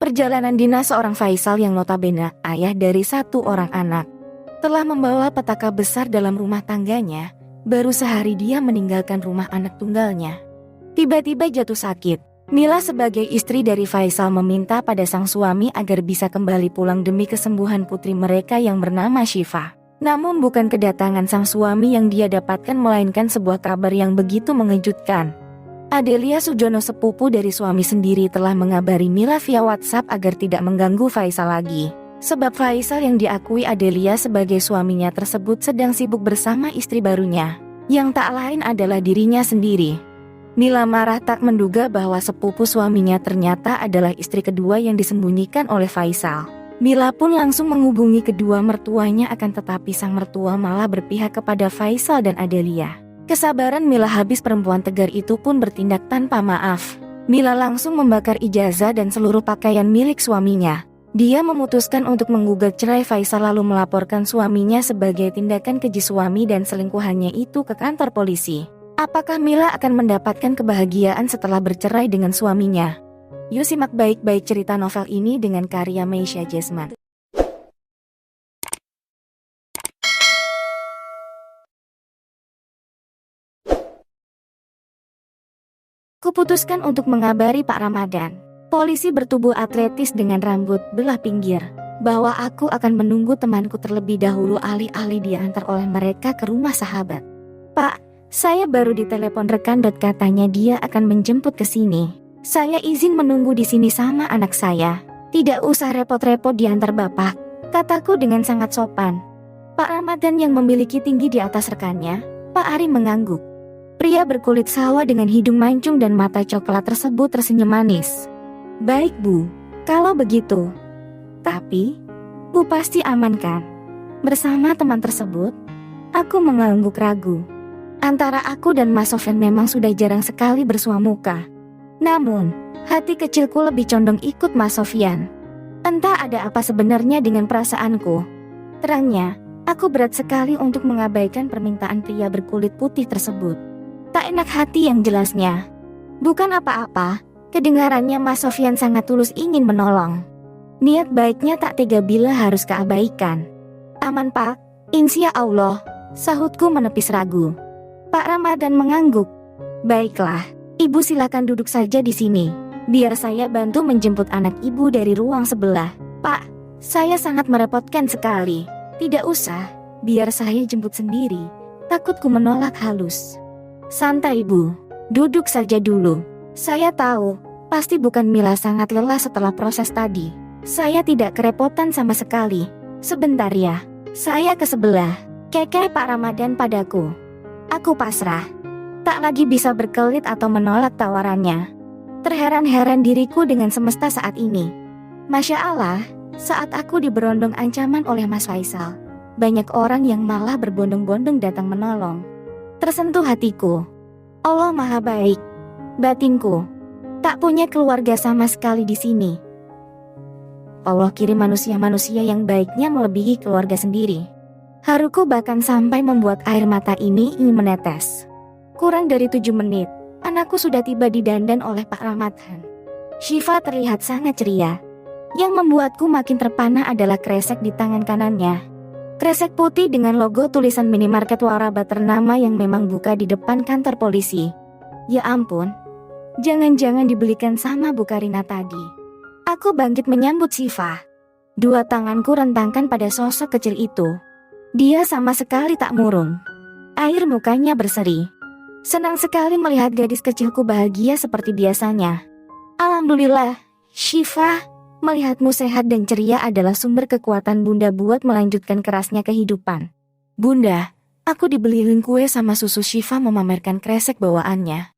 Perjalanan dinas seorang Faisal yang notabene ayah dari satu orang anak telah membawa petaka besar dalam rumah tangganya. Baru sehari dia meninggalkan rumah anak tunggalnya. Tiba-tiba jatuh sakit. Mila sebagai istri dari Faisal meminta pada sang suami agar bisa kembali pulang demi kesembuhan putri mereka yang bernama Syifa. Namun bukan kedatangan sang suami yang dia dapatkan melainkan sebuah kabar yang begitu mengejutkan. Adelia Sujono, sepupu dari suami sendiri, telah mengabari Mila via WhatsApp agar tidak mengganggu Faisal lagi. Sebab Faisal yang diakui Adelia sebagai suaminya tersebut sedang sibuk bersama istri barunya, yang tak lain adalah dirinya sendiri. Mila marah tak menduga bahwa sepupu suaminya ternyata adalah istri kedua yang disembunyikan oleh Faisal. Mila pun langsung menghubungi kedua mertuanya, akan tetapi sang mertua malah berpihak kepada Faisal dan Adelia. Kesabaran Mila habis, perempuan tegar itu pun bertindak tanpa maaf. Mila langsung membakar ijazah dan seluruh pakaian milik suaminya. Dia memutuskan untuk menggugat cerai Faisal lalu melaporkan suaminya sebagai tindakan keji suami dan selingkuhannya itu ke kantor polisi. Apakah Mila akan mendapatkan kebahagiaan setelah bercerai dengan suaminya? Yuk simak baik-baik cerita novel ini dengan karya Meisya Jesman. Kuputuskan untuk mengabari Pak Ramadan, polisi bertubuh atletis dengan rambut belah pinggir, bahwa aku akan menunggu temanku terlebih dahulu, alih-alih diantar oleh mereka ke rumah sahabat. Pak, saya baru ditelepon rekan, katanya dia akan menjemput ke sini. Saya izin menunggu di sini sama anak saya. Tidak usah repot-repot diantar Bapak, kataku dengan sangat sopan. Pak Ramadan yang memiliki tinggi di atas rekannya, Pak Ari, mengangguk. Pria berkulit sawah dengan hidung mancung dan mata coklat tersebut tersenyum manis. Baik Bu, kalau begitu. Tapi, Bu pasti aman kan? Bersama teman tersebut, aku mengangguk ragu. Antara aku dan Mas Sofyan memang sudah jarang sekali bersua muka. Namun, hati kecilku lebih condong ikut Mas Sofyan. Entah ada apa sebenarnya dengan perasaanku. Terangnya, aku berat sekali untuk mengabaikan permintaan pria berkulit putih tersebut. Tak enak hati yang jelasnya. Bukan apa-apa, kedengarannya Mas Sofyan sangat tulus ingin menolong. Niat baiknya tak tega bila harus keabaikan. Aman Pak, insya Allah, sahutku menepis ragu. Pak Ramadan mengangguk. Baiklah, Ibu silakan duduk saja di sini. Biar saya bantu menjemput anak Ibu dari ruang sebelah. Pak, saya sangat merepotkan sekali. Tidak usah, biar saya jemput sendiri. Takutku menolak halus. Santai Bu, duduk saja dulu. Saya tahu, pasti bukan Mila sangat lelah setelah proses tadi. Saya tidak kerepotan sama sekali. Sebentar ya, saya ke sebelah. Kekeh Pak Ramadan padaku. Aku pasrah. Tak lagi bisa berkelit atau menolak tawarannya. Terheran-heran diriku dengan semesta saat ini. Masya Allah, saat aku diberondong ancaman oleh Mas Faisal, banyak orang yang malah berbondong-bondong datang menolong. Tersentuh hatiku. Allah Maha Baik. Batinku, tak punya keluarga sama sekali di sini. Allah kirim manusia-manusia yang baiknya melebihi keluarga sendiri. Haruku bahkan sampai membuat air mata ini ingin menetes. Kurang dari 7 menit, anakku sudah tiba didandan oleh Pak Ramadan. Syifa terlihat sangat ceria. Yang membuatku makin terpana adalah kresek di tangan kanannya. Kresek putih dengan logo tulisan minimarket Waraba ternama yang memang buka di depan kantor polisi. Ya ampun, jangan-jangan dibelikan sama Bu Karina tadi. Aku bangkit menyambut Syifa. Dua tanganku rentangkan pada sosok kecil itu. Dia sama sekali tak murung. Air mukanya berseri. Senang sekali melihat gadis kecilku bahagia seperti biasanya. Alhamdulillah, Syifa, melihatmu sehat dan ceria adalah sumber kekuatan Bunda buat melanjutkan kerasnya kehidupan. Bunda, aku dibeliin kue sama susu. Syifa memamerkan kresek bawaannya.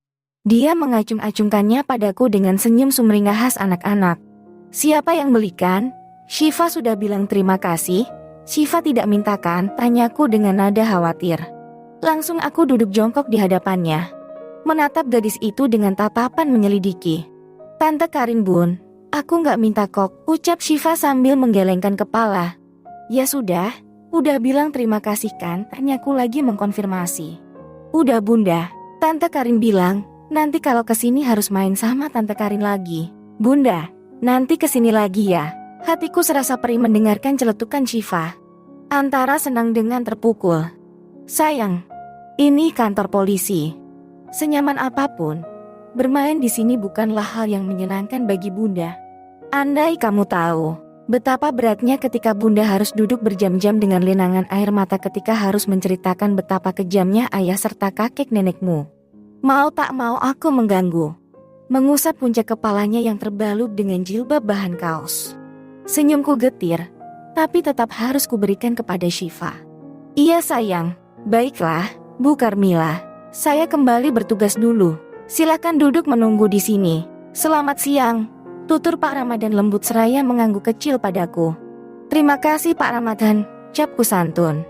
Dia mengacung-acungkannya padaku dengan senyum sumringah khas anak-anak. Siapa yang belikan? Syifa sudah bilang terima kasih. Syifa tidak mintakan, tanyaku dengan nada khawatir. Langsung aku duduk jongkok di hadapannya, menatap gadis itu dengan tatapan menyelidiki. Tante Karin Bun, aku nggak minta kok, ucap Syifa sambil menggelengkan kepala. Ya sudah, udah bilang terima kasih kan, tanyaku lagi mengkonfirmasi. Udah Bunda, Tante Karin bilang, nanti kalau kesini harus main sama Tante Karin lagi. Bunda, Nanti kesini lagi ya. Hatiku serasa perih mendengarkan celetukan Syifa. Antara senang dengan terpukul. Sayang, ini kantor polisi. Senyaman apapun, bermain di sini bukanlah hal yang menyenangkan bagi Bunda. Andai kamu tahu betapa beratnya ketika Bunda harus duduk berjam-jam dengan linangan air mata ketika harus menceritakan betapa kejamnya ayah serta kakek nenekmu. Mau tak mau aku mengganggu. Mengusap puncak kepalanya yang terbalut dengan jilbab bahan kaos. Senyumku getir, tapi tetap harus kuberikan kepada Syifa. Iya sayang, baiklah, Bu Karmila. Saya kembali bertugas dulu. Silakan duduk menunggu di sini. Selamat siang. Tutur Pak Ramadan lembut seraya mengangguk kecil padaku. Terima kasih Pak Ramadan, capku santun.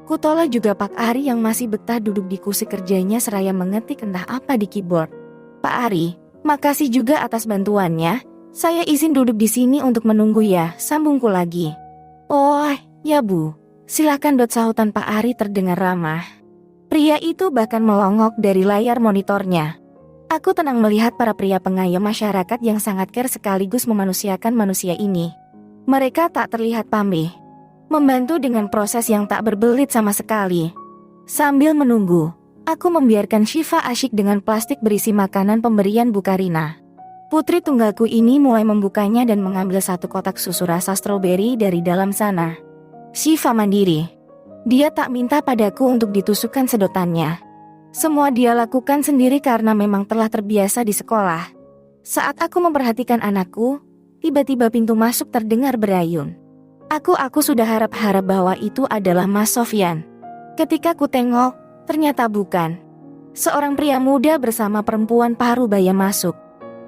Kutolak juga Pak Ari yang masih betah duduk di kursi kerjanya seraya mengetik entah apa di keyboard. Pak Ari, makasih juga atas bantuannya. Saya izin duduk di sini untuk menunggu ya, sambungku lagi. Oh, ya Bu. Silakan sahutan Pak Ari terdengar ramah. Pria itu bahkan melongok dari layar monitornya. Aku tenang melihat para pria pengayom masyarakat yang sangat care sekaligus memanusiakan manusia ini. Mereka tak terlihat pamrih, membantu dengan proses yang tak berbelit sama sekali. Sambil menunggu, aku membiarkan Syifa asyik dengan plastik berisi makanan pemberian Bu Karina. Putri tunggalku ini mulai membukanya dan mengambil satu kotak susu rasa stroberi dari dalam sana. Syifa mandiri. Dia tak minta padaku untuk ditusukkan sedotannya. Semua dia lakukan sendiri karena memang telah terbiasa di sekolah. Saat aku memperhatikan anakku, tiba-tiba pintu masuk terdengar berayun. Aku sudah harap-harap bahwa itu adalah Mas Sofyan. Ketika ku tengok, ternyata bukan. Seorang pria muda bersama perempuan parubaya masuk.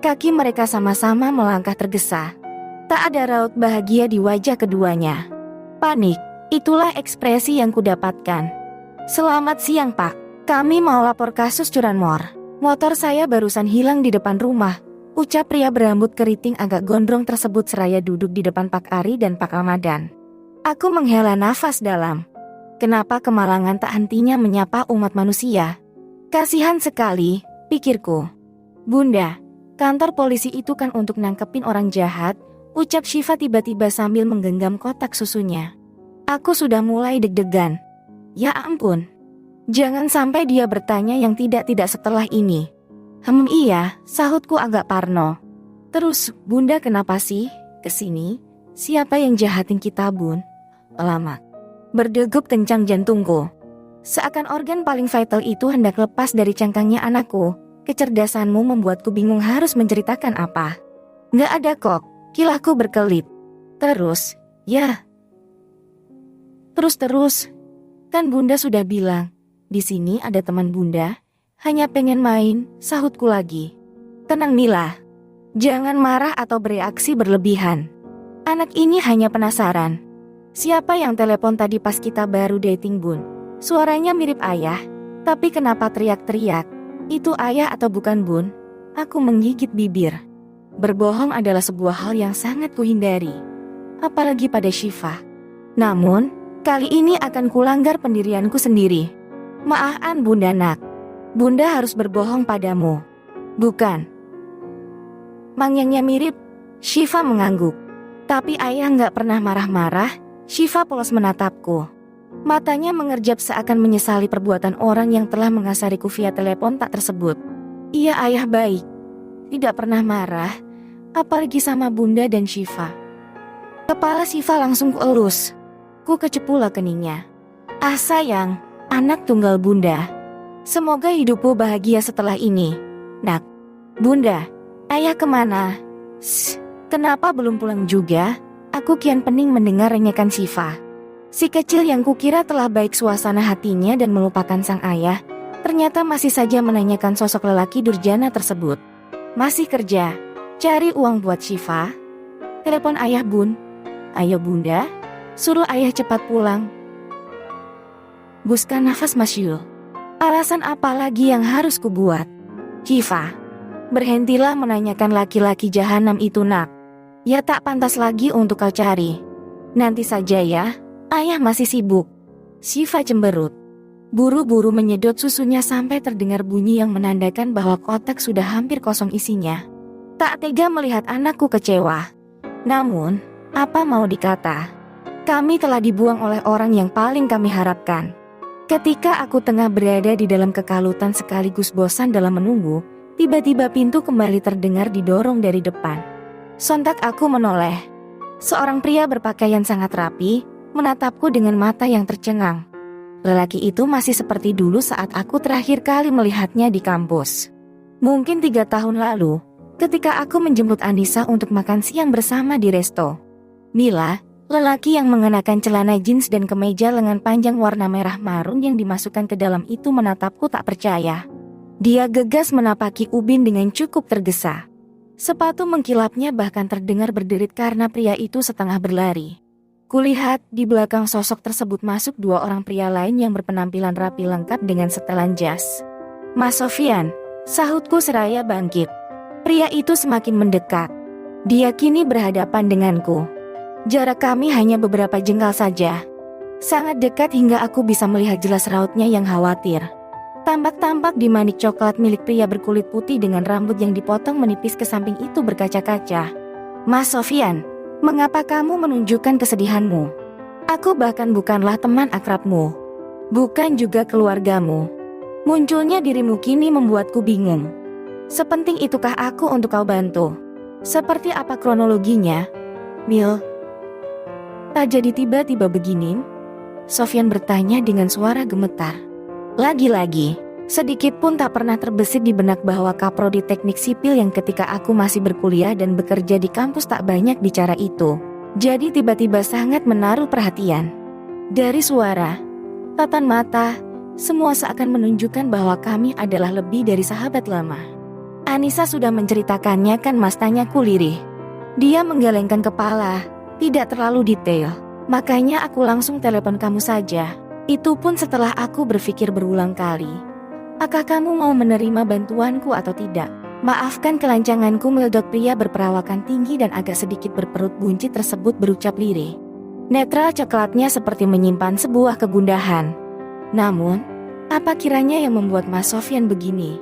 Kaki mereka sama-sama melangkah tergesa. Tak ada raut bahagia di wajah keduanya. Panik, itulah ekspresi yang kudapatkan. Selamat siang Pak, kami mau lapor kasus curanmor. Motor saya barusan hilang di depan rumah, ucap pria berambut keriting agak gondrong tersebut seraya duduk di depan Pak Ari dan Pak Ramadan. Aku menghela nafas dalam. Kenapa kemalangan tak hentinya menyapa umat manusia? Kasihan sekali, pikirku. Bunda, kantor polisi itu kan untuk nangkepin orang jahat, ucap Syifa tiba-tiba sambil menggenggam kotak susunya. Aku sudah mulai deg-degan. Ya ampun. Jangan sampai dia bertanya yang tidak-tidak setelah ini. Iya, sahutku agak parno. Terus, Bunda kenapa sih kesini? Siapa yang jahatin kita, Bun? Lama. Berdegup kencang jantungku. Seakan organ paling vital itu hendak lepas dari cangkangnya anakku. Kecerdasanmu membuatku bingung harus menceritakan apa. Nggak ada kok, kilahku berkelip. Terus, ya. Terus, kan Bunda sudah bilang, di sini ada teman Bunda, hanya pengen main, sahutku lagi. Tenang Mila, jangan marah atau bereaksi berlebihan. Anak ini hanya penasaran. Siapa yang telepon tadi pas kita baru dating Bun? Suaranya mirip ayah, tapi kenapa teriak-teriak? Itu ayah atau bukan Bun? Aku menggigit bibir. Berbohong adalah sebuah hal yang sangat kuhindari, apalagi pada Syifa. Namun, kali ini akan kulanggar pendirianku sendiri. Maafkan Bunda nak. Bunda harus berbohong padamu. Bukan. Mangyangnya mirip. Syifa mengangguk. Tapi ayah nggak pernah marah-marah. Syifa polos menatapku. Matanya mengerjap seakan menyesali perbuatan orang yang telah mengasariku via telepon tak tersebut. Iya ayah baik. Tidak pernah marah. Apalagi sama Bunda dan Syifa. Kepala Syifa langsung kuelus. Ku kecepula keningnya. Ah sayang, anak tunggal Bunda. Semoga hidupmu bahagia setelah ini. Nak, Bunda, ayah kemana? Kenapa belum pulang juga? Aku kian pening mendengar renyekan Syifa. Si kecil yang kukira telah baik suasana hatinya dan melupakan sang ayah, ternyata masih saja menanyakan sosok lelaki durjana tersebut. Masih kerja, cari uang buat Syifa. Telepon ayah Bun. Ayo Bunda, suruh ayah cepat pulang. Buskan nafas Mas Yul. Alasan apa lagi yang harus kubuat? Syifa, berhentilah menanyakan laki-laki jahanam itu nak. Ya tak pantas lagi untuk kau cari. Nanti saja ya, ayah masih sibuk. Syifa cemberut. Buru-buru menyedot susunya sampai terdengar bunyi yang menandakan bahwa kotak sudah hampir kosong isinya. Tak tega melihat anakku kecewa. Namun, apa mau dikata? Kami telah dibuang oleh orang yang paling kami harapkan. Ketika aku tengah berada di dalam kekalutan sekaligus bosan dalam menunggu, tiba-tiba pintu kembali terdengar didorong dari depan. Sontak aku menoleh. Seorang pria berpakaian sangat rapi, menatapku dengan mata yang tercengang. Lelaki itu masih seperti dulu saat aku terakhir kali melihatnya di kampus. Mungkin 3 tahun lalu, ketika aku menjemput Anissa untuk makan siang bersama di resto. Mila, lelaki yang mengenakan celana jeans dan kemeja lengan panjang warna merah marun yang dimasukkan ke dalam itu menatapku tak percaya. Dia gegas menapaki ubin dengan cukup tergesa. Sepatu mengkilapnya bahkan terdengar berderit karena pria itu setengah berlari. Kulihat di belakang sosok tersebut masuk 2 orang pria lain yang berpenampilan rapi lengkap dengan setelan jas. "Mas Sofyan," sahutku seraya bangkit. Pria itu semakin mendekat. Dia kini berhadapan denganku. Jarak kami hanya beberapa jengkal saja. Sangat dekat hingga aku bisa melihat jelas rautnya yang khawatir. Tampak-tampak di manik coklat milik pria berkulit putih dengan rambut yang dipotong menipis ke samping itu berkaca-kaca. "Mas Sofyan, mengapa kamu menunjukkan kesedihanmu? Aku bahkan bukanlah teman akrabmu. Bukan juga keluargamu. Munculnya dirimu kini membuatku bingung. Sepenting itukah aku untuk kau bantu? Seperti apa kronologinya, Mil?" "Tak jadi tiba-tiba begini?" Sofyan bertanya dengan suara gemetar. Lagi-lagi, sedikit pun tak pernah terbesit di benak bahwa kaprodi teknik sipil yang ketika aku masih berkuliah dan bekerja di kampus tak banyak bicara itu. Jadi tiba-tiba sangat menaruh perhatian. Dari suara, tatan mata, semua seakan menunjukkan bahwa kami adalah lebih dari sahabat lama. "Anissa sudah menceritakannya kan Mas?" tanyaku lirih. Dia menggelengkan kepala, tidak terlalu detail. "Makanya aku langsung telepon kamu saja. Itu pun setelah aku berpikir berulang kali. Apakah kamu mau menerima bantuanku atau tidak?" "Maafkan kelancanganku," meledok pria berperawakan tinggi dan agak sedikit berperut buncit tersebut berucap lirih. Netral coklatnya seperti menyimpan sebuah kegundahan. "Namun, apa kiranya yang membuat Mas Sofyan begini?"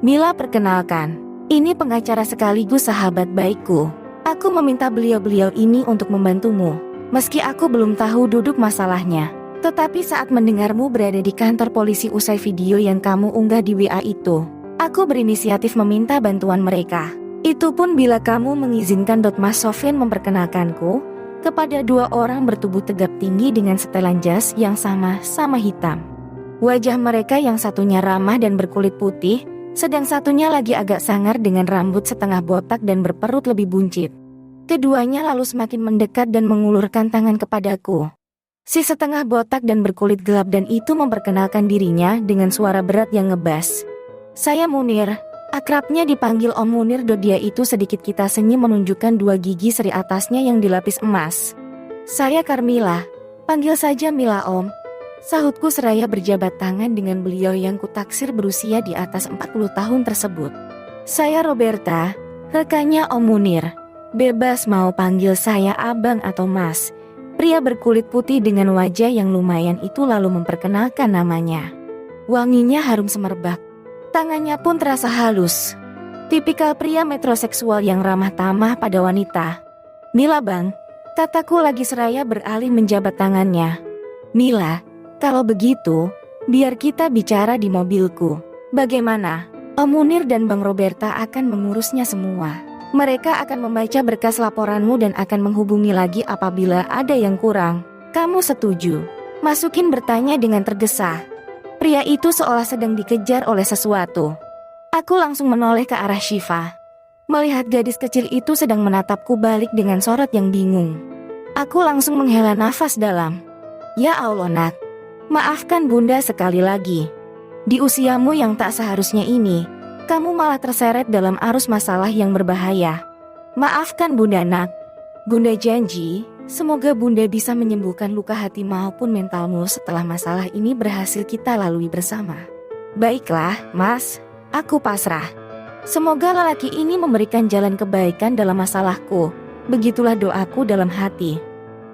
"Mila, perkenalkan, ini pengacara sekaligus sahabat baikku. Aku meminta beliau-beliau ini untuk membantumu. Meski aku belum tahu duduk masalahnya. Tetapi saat mendengarmu berada di kantor polisi usai video yang kamu unggah di WA itu, aku berinisiatif meminta bantuan mereka. Itu pun bila kamu mengizinkan." Mas Sofyan memperkenalkanku kepada 2 orang bertubuh tegap tinggi dengan setelan jas yang sama-sama hitam. Wajah mereka yang satunya ramah dan berkulit putih, sedang satunya lagi agak sangar dengan rambut setengah botak dan berperut lebih buncit. Keduanya lalu semakin mendekat dan mengulurkan tangan kepadaku. Si setengah botak dan berkulit gelap dan itu memperkenalkan dirinya dengan suara berat yang ngebas. "Saya Munir," akrabnya dipanggil Om Munir. Dia itu sedikit kita senyum menunjukkan 2 gigi seri atasnya yang dilapis emas. "Saya Carmila, panggil saja Mila Om," sahutku seraya berjabat tangan dengan beliau yang kutaksir berusia di atas 40 tahun tersebut. "Saya Roberta, rekannya Om Munir. Bebas mau panggil saya Abang atau Mas." Pria berkulit putih dengan wajah yang lumayan itu lalu memperkenalkan namanya. Wanginya harum semerbak. Tangannya pun terasa halus. Tipikal pria metroseksual yang ramah tamah pada wanita. "Mila Bang," kataku lagi seraya beralih menjabat tangannya. "Mila, kalau begitu, biar kita bicara di mobilku. Bagaimana? Om Munir dan Bang Roberta akan mengurusnya semua. Mereka akan membaca berkas laporanmu dan akan menghubungi lagi apabila ada yang kurang. Kamu setuju?" Masukin bertanya dengan tergesa. Pria itu seolah sedang dikejar oleh sesuatu. Aku langsung menoleh ke arah Syifa. Melihat gadis kecil itu sedang menatapku balik dengan sorot yang bingung. Aku langsung menghela nafas dalam. "Ya Allah Nak, maafkan Bunda sekali lagi. Di usiamu yang tak seharusnya ini, kamu malah terseret dalam arus masalah yang berbahaya. Maafkan Bunda Nak. Bunda janji, semoga Bunda bisa menyembuhkan luka hati maupun mentalmu setelah masalah ini berhasil kita lalui bersama." "Baiklah, Mas, aku pasrah. Semoga lelaki ini memberikan jalan kebaikan dalam masalahku." Begitulah doaku dalam hati.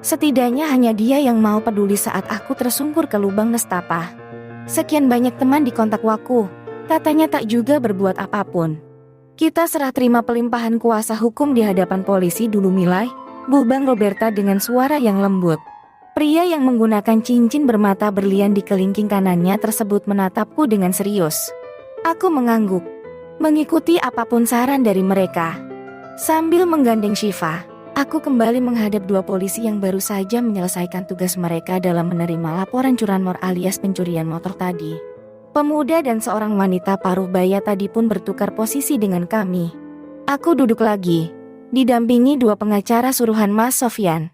Setidaknya hanya dia yang mau peduli saat aku tersungkur ke lubang nestapa. Sekian banyak teman di kontak waku, katanya tak juga berbuat apapun. Kita serah terima pelimpahan kuasa hukum di hadapan polisi dulu Milay, bubang Roberta dengan suara yang lembut. Pria yang menggunakan cincin bermata berlian di kelingking kanannya tersebut menatapku dengan serius. Aku mengangguk, mengikuti apapun saran dari mereka. Sambil menggandeng Syifa, aku kembali menghadap dua polisi yang baru saja menyelesaikan tugas mereka dalam menerima laporan curanmor alias pencurian motor tadi. Pemuda dan seorang wanita paruh baya tadi pun bertukar posisi dengan kami. Aku duduk lagi, didampingi dua pengacara suruhan Mas Sofyan.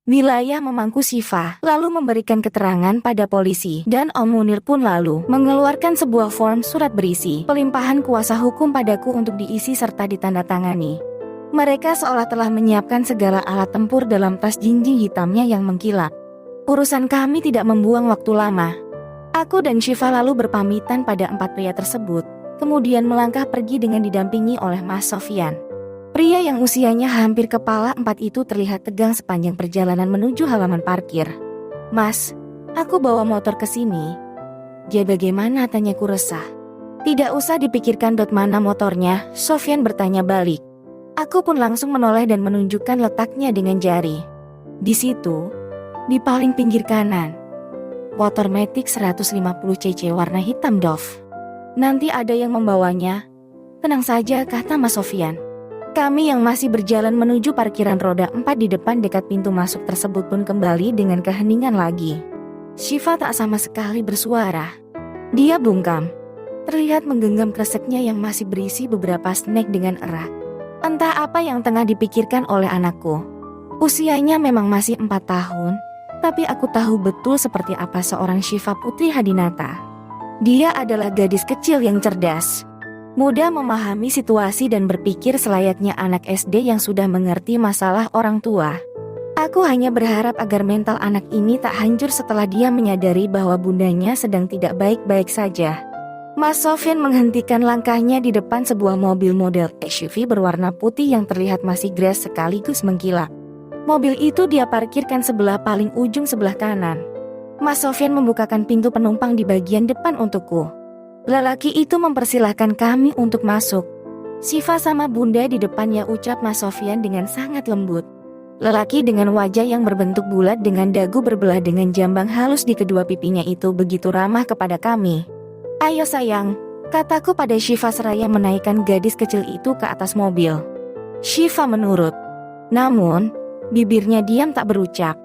Wilayah memangku Syifa, lalu memberikan keterangan pada polisi, dan Om Munir pun lalu mengeluarkan sebuah form surat berisi pelimpahan kuasa hukum padaku untuk diisi serta ditandatangani. Mereka seolah telah menyiapkan segala alat tempur dalam tas jinjing hitamnya yang mengkilap. Urusan kami tidak membuang waktu lama. Aku dan Syifa lalu berpamitan pada empat pria tersebut, kemudian melangkah pergi dengan didampingi oleh Mas Sofyan. Pria yang usianya hampir kepala empat itu terlihat tegang sepanjang perjalanan menuju halaman parkir. Mas, aku bawa motor ke sini. Dia bagaimana? Tanyaku resah. Tidak usah dipikirkan mana motornya, Sofyan bertanya balik. Aku pun langsung menoleh dan menunjukkan letaknya dengan jari. Di situ, di paling pinggir kanan. Motor Matic 150 cc warna hitam Dove. Nanti ada yang membawanya. Tenang saja, kata Mas Sofyan. Kami yang masih berjalan menuju parkiran roda 4 di depan dekat pintu masuk tersebut pun kembali dengan keheningan lagi. Syifa tak sama sekali bersuara. Dia bungkam. Terlihat menggenggam kreseknya yang masih berisi beberapa snack dengan erat. Entah apa yang tengah dipikirkan oleh anakku. Usianya memang masih 4 tahun. Tapi aku tahu betul seperti apa seorang Syifa Putri Hadinata. Dia adalah gadis kecil yang cerdas, mudah memahami situasi dan berpikir selayaknya anak SD yang sudah mengerti masalah orang tua. Aku hanya berharap agar mental anak ini tak hancur setelah dia menyadari bahwa bundanya sedang tidak baik-baik saja. Mas Sofyan menghentikan langkahnya di depan sebuah mobil model SUV berwarna putih yang terlihat masih gres sekaligus mengkilap. Mobil itu dia parkirkan sebelah paling ujung sebelah kanan. Mas Sofyan membukakan pintu penumpang di bagian depan untukku. Lelaki itu mempersilahkan kami untuk masuk. Syifa sama bunda di depannya, ucap Mas Sofyan dengan sangat lembut. Lelaki dengan wajah yang berbentuk bulat dengan dagu berbelah dengan jambang halus di kedua pipinya itu begitu ramah kepada kami. Ayo sayang, kataku pada Syifa seraya menaikkan gadis kecil itu ke atas mobil. Syifa menurut. Namun, bibirnya diam tak berucap.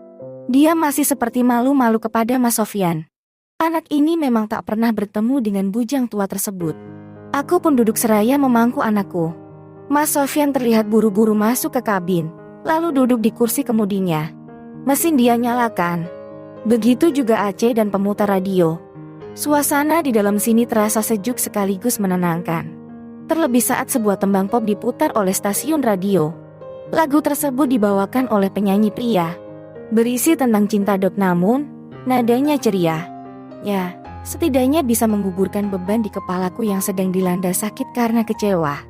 Dia masih seperti malu-malu kepada Mas Sofyan. Anak ini memang tak pernah bertemu dengan bujang tua tersebut. Aku pun duduk seraya memangku anakku. Mas Sofyan terlihat buru-buru masuk ke kabin, lalu duduk di kursi kemudinya. Mesin dia nyalakan. Begitu juga AC dan pemutar radio. Suasana di dalam sini terasa sejuk sekaligus menenangkan. Terlebih saat sebuah tembang pop diputar oleh stasiun radio. Lagu tersebut dibawakan oleh penyanyi pria. Berisi tentang cinta namun nadanya ceria. Ya, setidaknya bisa menggugurkan beban di kepalaku yang sedang dilanda sakit karena kecewa.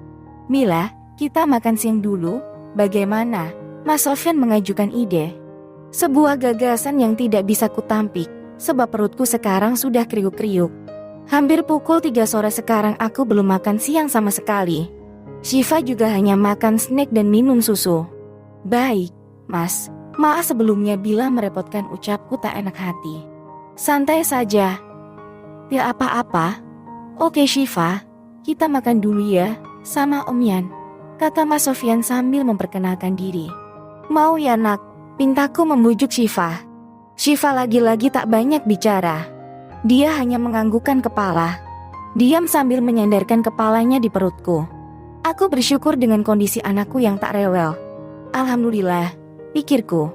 Mila, kita makan siang dulu, bagaimana? Mas Sofyan mengajukan ide. Sebuah gagasan yang tidak bisa kutampik, sebab perutku sekarang sudah kriuk-kriuk. Hampir pukul 3 sore sekarang aku belum makan siang sama sekali. Syifa juga hanya makan snack dan minum susu. Baik, Mas. Maaf sebelumnya bila merepotkan, ucapku tak enak hati. Santai saja. Ya apa-apa. Oke Syifa, kita makan dulu ya, sama Om Yan, kata Mas Sofyan sambil memperkenalkan diri. Mau ya nak, pintaku membujuk Syifa. Syifa lagi-lagi tak banyak bicara. Dia hanya menganggukkan kepala. Diam sambil menyandarkan kepalanya di perutku. Aku bersyukur dengan kondisi anakku yang tak rewel. Alhamdulillah, pikirku.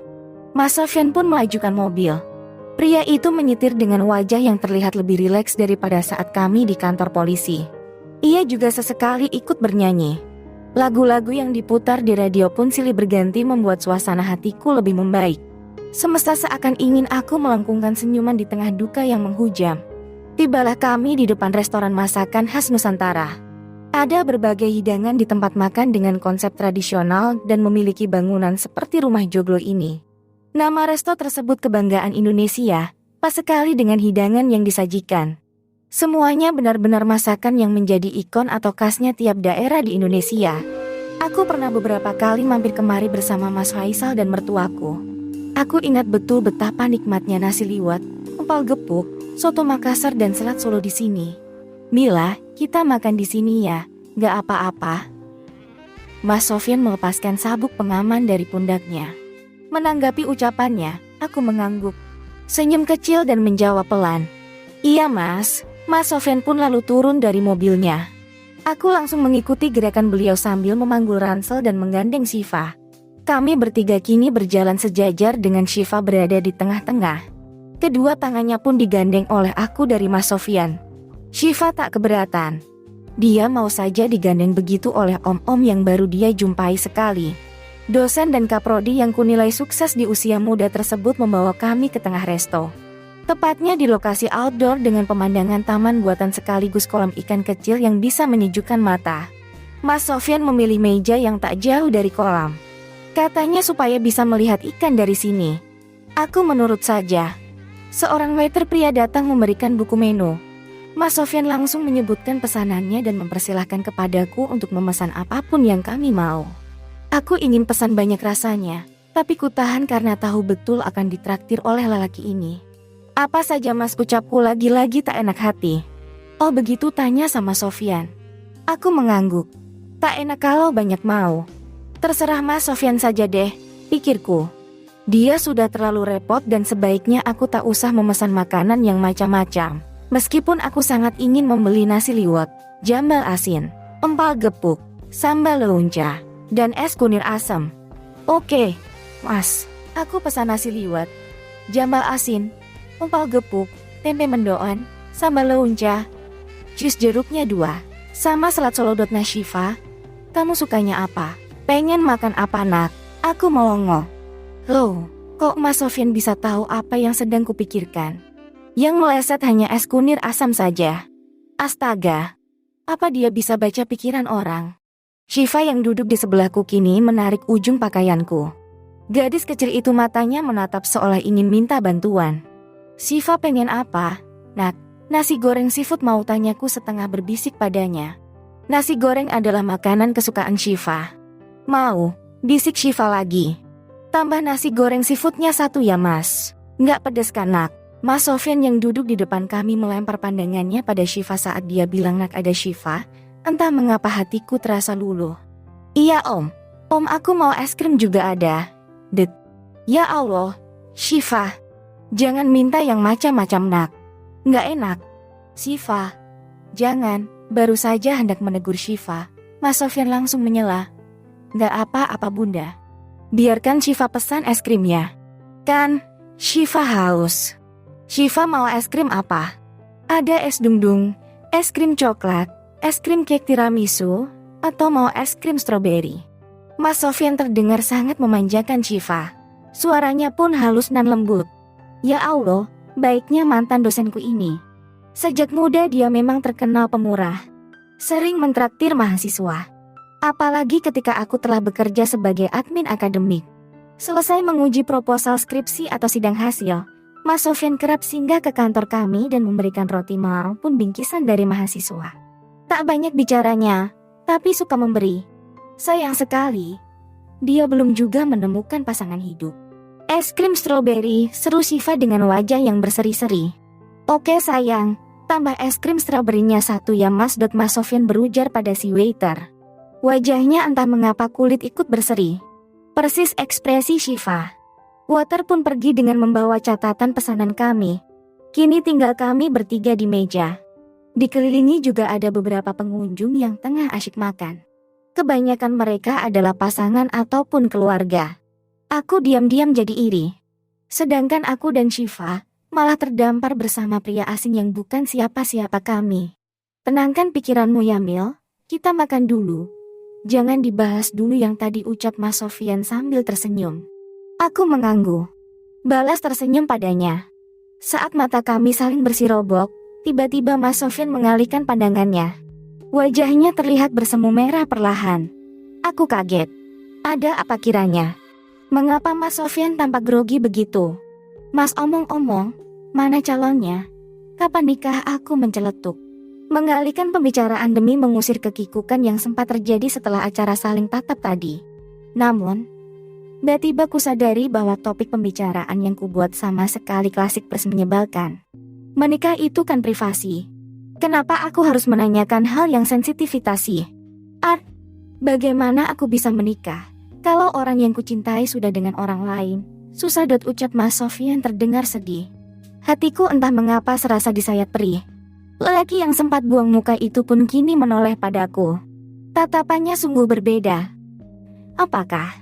Mas Sofyan pun melajukan mobil. Pria itu menyetir dengan wajah yang terlihat lebih rileks daripada saat kami di kantor polisi. Ia juga sesekali ikut bernyanyi. Lagu-lagu yang diputar di radio pun silih berganti membuat suasana hatiku lebih membaik. Semesta seakan ingin aku melengkungkan senyuman di tengah duka yang menghujam. Tibalah kami di depan restoran masakan khas Nusantara. Ada berbagai hidangan di tempat makan dengan konsep tradisional dan memiliki bangunan seperti rumah joglo ini. Nama resto tersebut Kebanggaan Indonesia, pas sekali dengan hidangan yang disajikan. Semuanya benar-benar masakan yang menjadi ikon atau khasnya tiap daerah di Indonesia. Aku pernah beberapa kali mampir kemari bersama Mas Faisal dan mertuaku. Aku ingat betul betapa nikmatnya nasi liwet, empal gepuk, soto Makassar dan selat Solo di sini. Mila, kita makan di sini ya, gak apa-apa. Mas Sofyan melepaskan sabuk pengaman dari pundaknya. Menanggapi ucapannya, aku mengangguk. Senyum kecil dan menjawab pelan. Iya mas. Mas Sofyan pun lalu turun dari mobilnya. Aku langsung mengikuti gerakan beliau sambil memanggul ransel dan menggandeng Syifa. Kami bertiga kini berjalan sejajar dengan Syifa berada di tengah-tengah. Kedua tangannya pun digandeng oleh aku dari Mas Sofyan. Syifa tak keberatan. Dia mau saja digandeng begitu oleh om-om yang baru dia jumpai sekali. Dosen dan kaprodi yang kunilai sukses di usia muda tersebut membawa kami ke tengah resto. Tepatnya di lokasi outdoor dengan pemandangan taman buatan sekaligus kolam ikan kecil yang bisa menyejukkan mata. Mas Sofyan memilih meja yang tak jauh dari kolam. Katanya supaya bisa melihat ikan dari sini. Aku menurut saja. Seorang waiter pria datang memberikan buku menu. Mas Sofyan langsung menyebutkan pesanannya dan mempersilahkan kepadaku untuk memesan apapun yang kami mau. Aku ingin pesan banyak rasanya, tapi kutahan karena tahu betul akan ditraktir oleh lelaki ini. Apa saja mas, ucapku lagi-lagi tak enak hati. Oh begitu, tanya sama Sofyan. Aku mengangguk. Tak enak kalau banyak mau. Terserah Mas Sofyan saja deh, pikirku. Dia sudah terlalu repot dan sebaiknya aku tak usah memesan makanan yang macam-macam. Meskipun aku sangat ingin membeli nasi liwet, jambal asin, empal gepuk, sambal leunca, dan es kunir asam. Oke, Mas, aku pesan nasi liwet, jambal asin, empal gepuk, tempe mendoan, sambal leunca, jus jeruknya 2, sama selat Solo. Syifa, kamu sukanya apa? Pengen makan apa nak? Aku melongo. Loh, kok Mas Sofyan bisa tahu apa yang sedang kupikirkan? Yang meleset hanya es kunir asam saja. Astaga, apa dia bisa baca pikiran orang? Syifa yang duduk di sebelahku kini menarik ujung pakaianku. Gadis kecil itu matanya menatap seolah ingin minta bantuan. Syifa pengen apa? Nak, nasi goreng seafood mau, tanyaku setengah berbisik padanya. Nasi goreng adalah makanan kesukaan Syifa. Mau, bisik Syifa lagi. Tambah nasi goreng seafoodnya 1 ya mas. Nggak pedes kan nak? Mas Sofyan yang duduk di depan kami melempar pandangannya pada Syifa saat dia bilang nak ada Syifa. Entah mengapa hatiku terasa luluh. Iya om aku mau es krim juga ada. Det. Ya Allah, Syifa. Jangan minta yang macam-macam nak. Nggak enak. Syifa, jangan. Baru saja hendak menegur Syifa, Mas Sofyan langsung menyela. Nggak apa-apa bunda. Biarkan Syifa pesan es krimnya. Kan, Syifa haus. Syifa mau es krim apa? Ada es dung-dung, es krim coklat, es krim cake tiramisu, atau mau es krim stroberi? Mas Sofyan terdengar sangat memanjakan Syifa. Suaranya pun halus dan lembut. Ya Allah, baiknya mantan dosenku ini. Sejak muda dia memang terkenal pemurah. Sering mentraktir mahasiswa. Apalagi ketika aku telah bekerja sebagai admin akademik. Selesai menguji proposal skripsi atau sidang hasil, Mas Sofyan kerap singgah ke kantor kami dan memberikan roti maupun bingkisan dari mahasiswa. Tak banyak bicaranya, tapi suka memberi. Sayang sekali, dia belum juga menemukan pasangan hidup. Es krim stroberi, seru Syifa dengan wajah yang berseri-seri. Oke sayang, tambah es krim stroberinya 1 ya mas. Mas Sofyan berujar pada si waiter. Wajahnya entah mengapa kulit ikut berseri. Persis ekspresi Syifa. Waiter pun pergi dengan membawa catatan pesanan kami. Kini tinggal kami bertiga di meja. Dikelilingi juga ada beberapa pengunjung yang tengah asyik makan. Kebanyakan mereka adalah pasangan ataupun keluarga. Aku diam-diam jadi iri. Sedangkan aku dan Syifa malah terdampar bersama pria asing yang bukan siapa-siapa kami. Tenangkan pikiranmu ya Mil, kita makan dulu. Jangan dibahas dulu yang tadi, ucap Mas Sofyan sambil tersenyum. Aku mengangguk. Balas tersenyum padanya. Saat mata kami saling bersirobok, tiba-tiba Mas Sofyan mengalihkan pandangannya. Wajahnya terlihat bersemu merah perlahan. Aku kaget. Ada apa kiranya? Mengapa Mas Sofyan tampak grogi begitu? Mas omong-omong, mana calonnya? Kapan nikah? Aku menceletuk, mengalihkan pembicaraan demi mengusir kekikukan yang sempat terjadi setelah acara saling tatap tadi. Namun, tiba-tiba kusadari bahwa topik pembicaraan yang kubuat sama sekali klasik plus menyebalkan. Menikah itu kan privasi. Kenapa aku harus menanyakan hal yang sensitivitas? Bagaimana aku bisa menikah kalau orang yang kucintai sudah dengan orang lain? Susah. Ucap Mas Sofyan terdengar sedih. Hatiku entah mengapa serasa disayat perih. Lelaki yang sempat buang muka itu pun kini menoleh padaku. Tatapannya sungguh berbeda. Apakah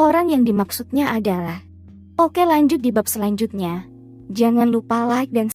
orang yang dimaksudnya adalah? Oke, lanjut di bab selanjutnya. Jangan lupa like dan